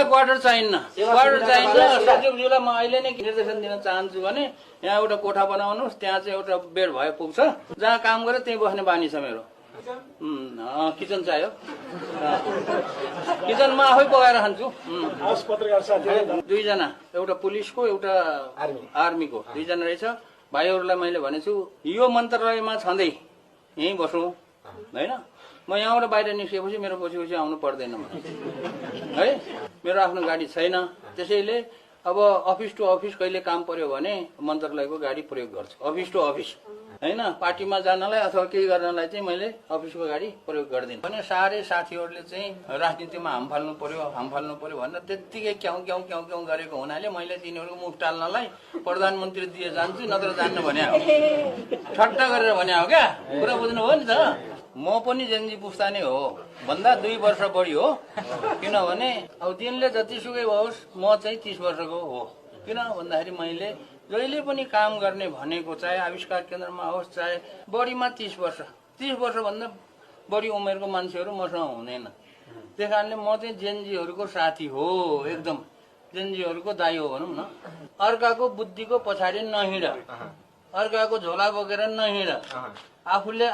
Quarter चाहिन्न सचिवज्यूलाई म अहिले नै निर्देशन दिन चाहन्छु भने यहाँ एउटा कोठा बनाउनुहोस्, त्यहाँ चाहिँ एउटा बेड भए पुग्छ, जहाँ काम गरेँ त्यहीँ बस्ने बानी छ मेरो। किचन चाहियो, किचनमा आफै पकाएर खान्छु। दुईजना, एउटा पुलिसको एउटा आर्मीको, दुईजना रहेछ। भाइहरूलाई मैले भनेछु यो मन्त्रालयमा छँदै यहीँ बसौँ होइन, म यहाँबाट बाहिर निस्केपछि मेरो पछि आउनु पर्दैन है। मेरो आफ्नो गाडी छैन, त्यसैले अब अफिस टु अफिस कहिले काम पर्यो भने मन्त्रालयको गाडी प्रयोग गर्छु। अफिस टु अफिस होइन, पार्टीमा जानलाई अथवा केही गर्नलाई चाहिँ मैले अफिसको गाडी प्रयोग गर्दिनँ भने साह्रै साथीहरूले चाहिँ राजनीतिमा हाम फाल्नु पर्यो भनेर त्यत्तिकै क्याउ क्याउ क्याउ क्याउ गरेको हुनाले मैले तिनीहरूको मुख टाल्नलाई प्रधानमन्त्री दिए जान्छु, नत्र जान्न भने हो, ठट्टा गरेर भने हो क्या। कुरा बुझ्नु हो नि त। म पनि जेनजी पुस्ता नै हो भन्दा 2 वर्ष बढी हो, किनभने अब दिनले जतिसुकै होस् म चाहिँ 30 वर्षको हो। किन भन्दाखेरि मैले जहिले पनि काम गर्ने भनेको चाहे आविष्कार केन्द्रमा होस् चाहे बढीमा 30 वर्षभन्दा बढी उमेरको मान्छेहरू मसँग हुँदैन। त्यस कारणले म चाहिँ जेनजीहरूको साथी हो, एकदम जेनजीहरूको दाइ हो भनौँ न। अर्काको बुद्धिको पछाडि नहिँड, अर्काको झोला बोकेर नहिँड, आफूले